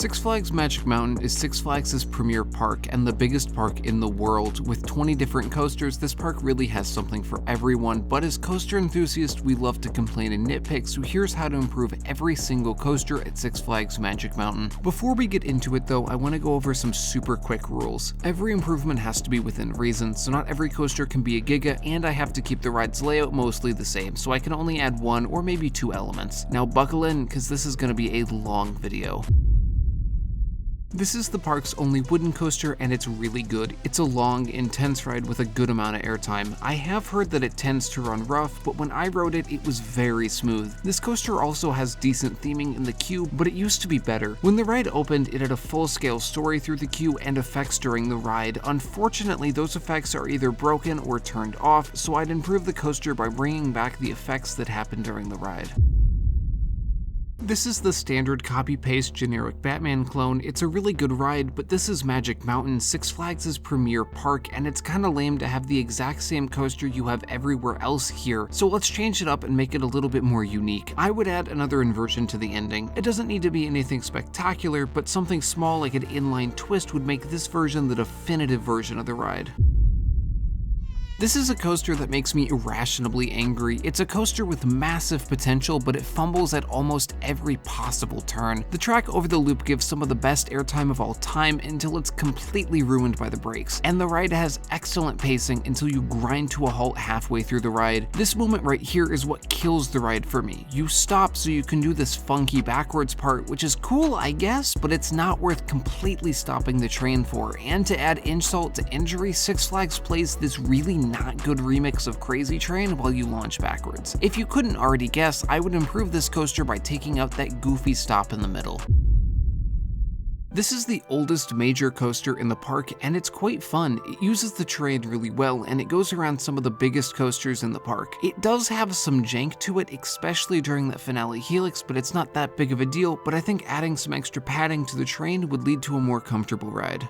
Six Flags Magic Mountain is Six Flags' premier park and the biggest park in the world. With 20 different coasters, this park really has something for everyone, but as coaster enthusiasts, we love to complain and nitpick, so here's how to improve every single coaster at Six Flags Magic Mountain. Before we get into it though, I want to go over some super quick rules. Every improvement has to be within reason, so not every coaster can be a giga, and I have to keep the ride's layout mostly the same, so I can only add one or maybe two elements. Now buckle in, because this is going to be a long video. This is the park's only wooden coaster and it's really good. It's a long, intense ride with a good amount of airtime. I have heard that it tends to run rough, but when I rode it, it was very smooth. This coaster also has decent theming in the queue, but it used to be better. When the ride opened, it had a full-scale story through the queue and effects during the ride. Unfortunately, those effects are either broken or turned off, so I'd improve the coaster by bringing back the effects that happened during the ride. This is the standard copy-paste generic Batman clone. It's a really good ride, but this is Magic Mountain, Six Flags' premier park, and it's kinda lame to have the exact same coaster you have everywhere else here, so let's change it up and make it a little bit more unique. I would add another inversion to the ending. It doesn't need to be anything spectacular, but something small like an inline twist would make this version the definitive version of the ride. This is a coaster that makes me irrationally angry. It's a coaster with massive potential, but it fumbles at almost every possible turn. The track over the loop gives some of the best airtime of all time until it's completely ruined by the brakes, and the ride has excellent pacing until you grind to a halt halfway through the ride. This moment right here is what kills the ride for me. You stop so you can do this funky backwards part, which is cool I guess, but it's not worth completely stopping the train for. And to add insult to injury, Six Flags plays this really not good remix of Crazy Train while you launch backwards. If you couldn't already guess, I would improve this coaster by taking out that goofy stop in the middle. This is the oldest major coaster in the park, and it's quite fun. It uses the terrain really well, and it goes around some of the biggest coasters in the park. It does have some jank to it, especially during that finale helix, but it's not that big of a deal, but I think adding some extra padding to the train would lead to a more comfortable ride.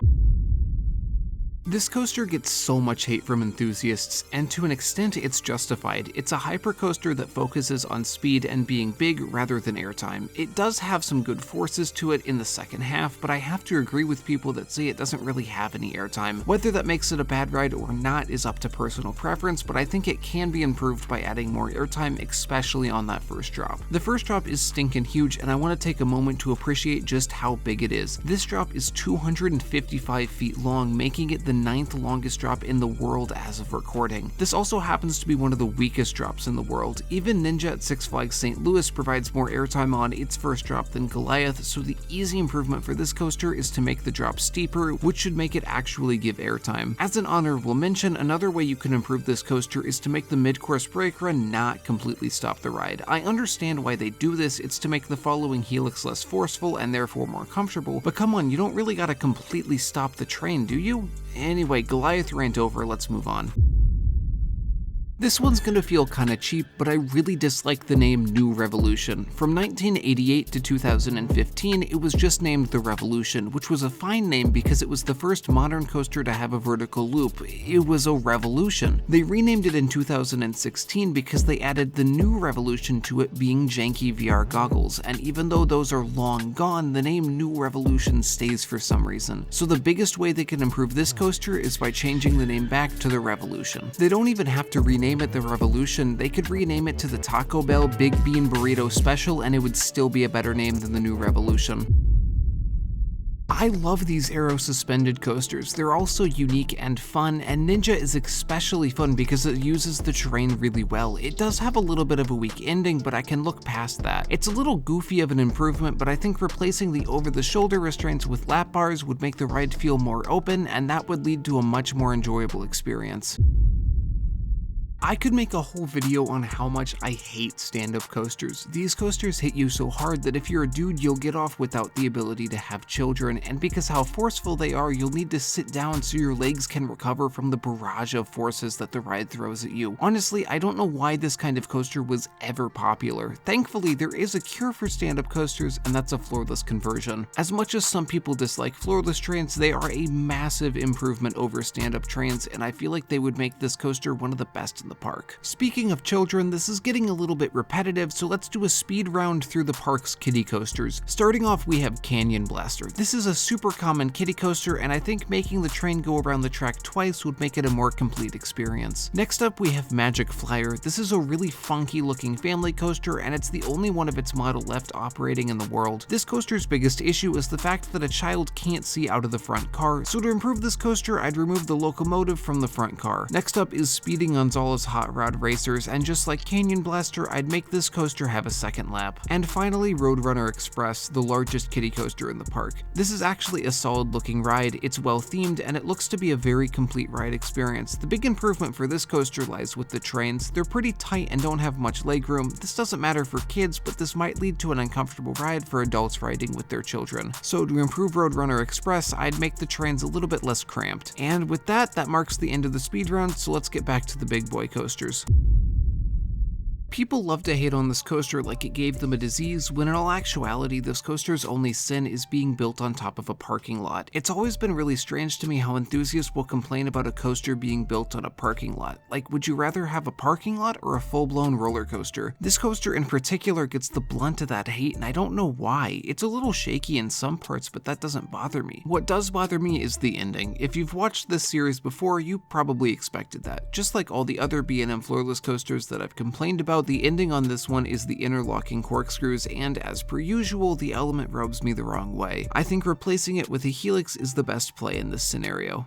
This coaster gets so much hate from enthusiasts, and to an extent it's justified. It's a hypercoaster that focuses on speed and being big rather than airtime. It does have some good forces to it in the second half, but I have to agree with people that say it doesn't really have any airtime. Whether that makes it a bad ride or not is up to personal preference, but I think it can be improved by adding more airtime, especially on that first drop. The first drop is stinking huge, and I want to take a moment to appreciate just how big it is. This drop is 255 feet long, making it the 9th longest drop in the world as of recording. This also happens to be one of the weakest drops in the world. Even Ninja at Six Flags St. Louis provides more airtime on its first drop than Goliath, so the easy improvement for this coaster is to make the drop steeper, which should make it actually give airtime. As an honorable mention, another way you can improve this coaster is to make the mid-course brake run not completely stop the ride. I understand why they do this, it's to make the following helix less forceful and therefore more comfortable, but come on, you don't really gotta completely stop the train, do you? Anyway, Goliath rant over, let's move on. This one's gonna feel kinda cheap, but I really dislike the name New Revolution. From 1988 to 2015, it was just named The Revolution, which was a fine name because it was the first modern coaster to have a vertical loop. It was a revolution. They renamed it in 2016 because they added the New Revolution to it being janky VR goggles, and even though those are long gone, the name New Revolution stays for some reason. So the biggest way they can improve this coaster is by changing the name back to The Revolution. They don't even have to rename it The Revolution, they could rename it to the Taco Bell Big Bean Burrito Special and it would still be a better name than the New Revolution. I love these aero suspended coasters. They're also unique and fun, and Ninja is especially fun because it uses the terrain really well. It does have a little bit of a weak ending, but I can look past that. It's a little goofy of an improvement, but I think replacing the over-the-shoulder restraints with lap bars would make the ride feel more open, and that would lead to a much more enjoyable experience. I could make a whole video on how much I hate stand-up coasters. These coasters hit you so hard that if you're a dude, you'll get off without the ability to have children, and because how forceful they are, you'll need to sit down so your legs can recover from the barrage of forces that the ride throws at you. Honestly, I don't know why this kind of coaster was ever popular. Thankfully, there is a cure for stand-up coasters, and that's a floorless conversion. As much as some people dislike floorless trains, they are a massive improvement over stand-up trains, and I feel like they would make this coaster one of the best in the park. Speaking of children, this is getting a little bit repetitive, so let's do a speed round through the park's kiddie coasters. Starting off, we have Canyon Blaster. This is a super common kiddie coaster, and I think making the train go around the track twice would make it a more complete experience. Next up, we have Magic Flyer. This is a really funky looking family coaster, and it's the only one of its model left operating in the world. This coaster's biggest issue is the fact that a child can't see out of the front car, so to improve this coaster, I'd remove the locomotive from the front car. Next up is Speedy Gonzalez Hot Rod Racers, and just like Canyon Blaster, I'd make this coaster have a second lap. And finally, Roadrunner Express, the largest kiddie coaster in the park. This is actually a solid looking ride, it's well themed, and it looks to be a very complete ride experience. The big improvement for this coaster lies with the trains. They're pretty tight and don't have much legroom. This doesn't matter for kids, but this might lead to an uncomfortable ride for adults riding with their children. So to improve Roadrunner Express, I'd make the trains a little bit less cramped. And with that marks the end of the speed round, so let's get back to the big boy coasters. People love to hate on this coaster like it gave them a disease, when in all actuality, this coaster's only sin is being built on top of a parking lot. It's always been really strange to me how enthusiasts will complain about a coaster being built on a parking lot. Like, would you rather have a parking lot or a full-blown roller coaster? This coaster in particular gets the blunt of that hate, and I don't know why. It's a little shaky in some parts, but that doesn't bother me. What does bother me is the ending. If you've watched this series before, you probably expected that. Just like all the other B&M floorless coasters that I've complained about, the ending on this one is the interlocking corkscrews, and as per usual, the element rubs me the wrong way. I think replacing it with a helix is the best play in this scenario.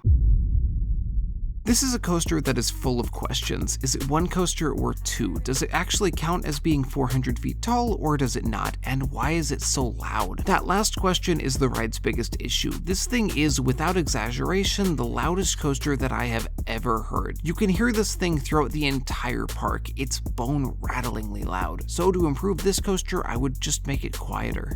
This is a coaster that is full of questions. Is it one coaster or two? Does it actually count as being 400 feet tall, or does it not? And why is it so loud? That last question is the ride's biggest issue. This thing is, without exaggeration, the loudest coaster that I have ever heard. You can hear this thing throughout the entire park. It's bone-rattlingly loud. So to improve this coaster, I would just make it quieter.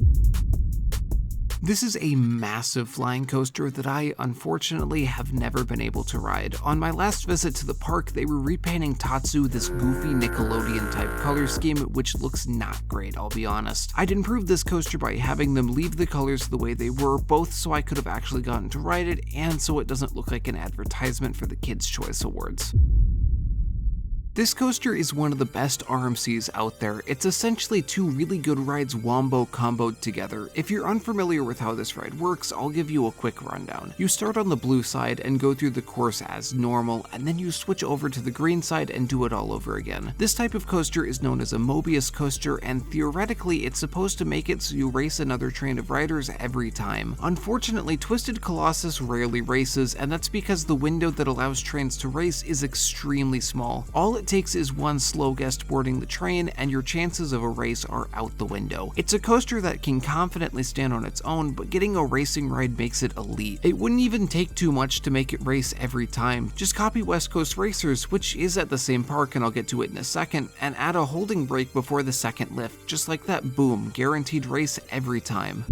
This is a massive flying coaster that I, unfortunately, have never been able to ride. On my last visit to the park, they were repainting Tatsu this goofy Nickelodeon-type color scheme, which looks not great, I'll be honest. I'd improved this coaster by having them leave the colors the way they were, both so I could have actually gotten to ride it, and so it doesn't look like an advertisement for the Kids' Choice Awards. This coaster is one of the best RMCs out there. It's essentially two really good rides wombo-comboed together. If you're unfamiliar with how this ride works, I'll give you a quick rundown. You start on the blue side and go through the course as normal, and then you switch over to the green side and do it all over again. This type of coaster is known as a Mobius coaster, and theoretically it's supposed to make it so you race another train of riders every time. Unfortunately, Twisted Colossus rarely races, and that's because the window that allows trains to race is extremely small. All it takes is one slow guest boarding the train, and your chances of a race are out the window. It's a coaster that can confidently stand on its own, but getting a racing ride makes it elite. It wouldn't even take too much to make it race every time. Just copy West Coast Racers, which is at the same park, and I'll get to it in a second, and add a holding brake before the second lift. Just like that, boom, guaranteed race every time.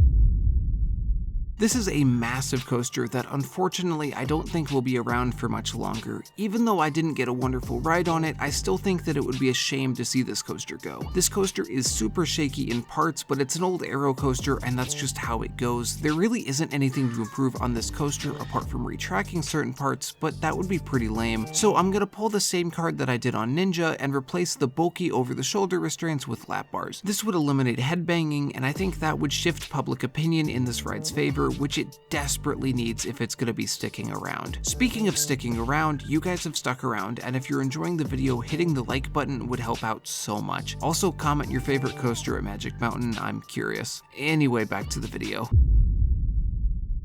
This is a massive coaster that unfortunately I don't think will be around for much longer. Even though I didn't get a wonderful ride on it, I still think that it would be a shame to see this coaster go. This coaster is super shaky in parts, but it's an old aero coaster and that's just how it goes. There really isn't anything to improve on this coaster apart from retracking certain parts, but that would be pretty lame. So I'm gonna pull the same card that I did on Ninja and replace the bulky over-the-shoulder restraints with lap bars. This would eliminate headbanging, and I think that would shift public opinion in this ride's favor, which it desperately needs if it's going to be sticking around. Speaking of sticking around, you guys have stuck around, and if you're enjoying the video, hitting the like button would help out so much. Also, comment your favorite coaster at Magic Mountain, I'm curious. Anyway, back to the video.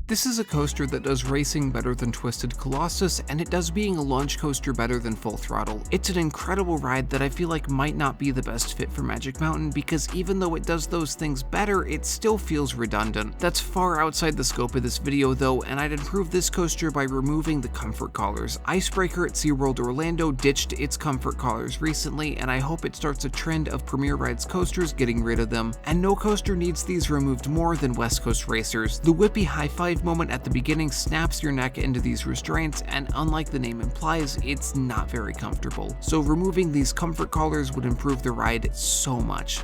This is a coaster that does racing better than Twisted Colossus, and it does being a launch coaster better than Full Throttle. It's an incredible ride that I feel like might not be the best fit for Magic Mountain, because even though it does those things better, it still feels redundant. That's far outside the scope of this video though, and I'd improve this coaster by removing the comfort collars. Icebreaker at SeaWorld Orlando ditched its comfort collars recently, and I hope it starts a trend of Premier Rides coasters getting rid of them. And no coaster needs these removed more than West Coast Racers. The whippy high five moment at the beginning snaps your neck into these restraints, and unlike the name implies, it's not very comfortable. So removing these comfort collars would improve the ride so much.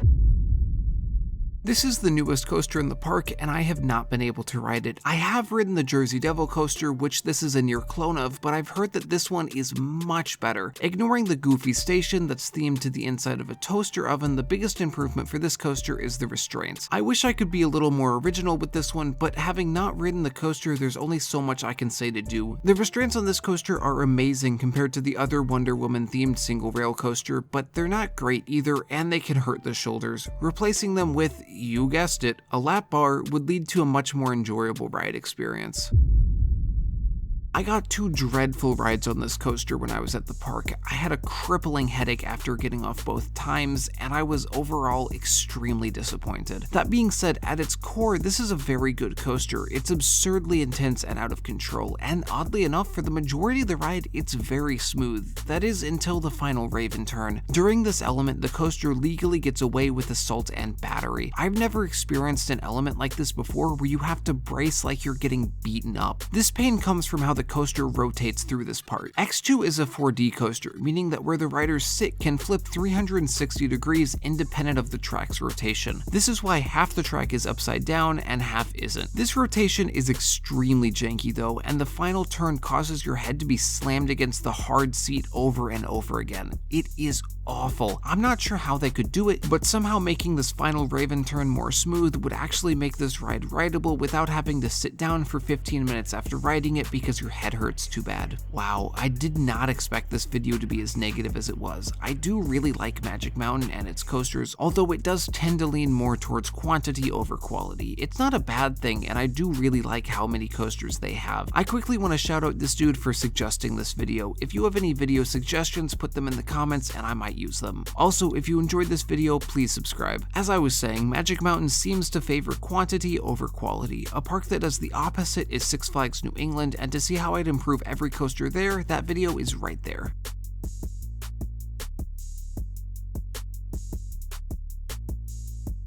This is the newest coaster in the park, and I have not been able to ride it. I have ridden the Jersey Devil coaster, which this is a near clone of, but I've heard that this one is much better. Ignoring the goofy station that's themed to the inside of a toaster oven, the biggest improvement for this coaster is the restraints. I wish I could be a little more original with this one, but having not ridden the coaster, there's only so much I can say to do. The restraints on this coaster are amazing compared to the other Wonder Woman themed single rail coaster, but they're not great either, and they can hurt the shoulders. Replacing them with, you guessed it, a lap bar would lead to a much more enjoyable ride experience. I got 2 dreadful rides on this coaster when I was at the park. I had a crippling headache after getting off both times, and I was overall extremely disappointed. That being said, at its core, this is a very good coaster. It's absurdly intense and out of control, and oddly enough, for the majority of the ride, it's very smooth. That is, until the final Raven turn. During this element, the coaster legally gets away with assault and battery. I've never experienced an element like this before where you have to brace like you're getting beaten up. This pain comes from how the coaster rotates through this part. X2 is a 4D coaster, meaning that where the riders sit can flip 360 degrees independent of the track's rotation. This is why half the track is upside down and half isn't. This rotation is extremely janky though, and the final turn causes your head to be slammed against the hard seat over and over again. It is awful. I'm not sure how they could do it, but somehow making this final Raven turn more smooth would actually make this ride rideable without having to sit down for 15 minutes after riding it because your head hurts too bad. Wow, I did not expect this video to be as negative as it was. I do really like Magic Mountain and its coasters, although it does tend to lean more towards quantity over quality. It's not a bad thing, and I do really like how many coasters they have. I quickly want to shout out this dude for suggesting this video. If you have any video suggestions, put them in the comments and I might use them. Also, if you enjoyed this video, please subscribe. As I was saying, Magic Mountain seems to favor quantity over quality. A park that does the opposite is Six Flags New England, and to see how I'd improve every coaster there, that video is right there.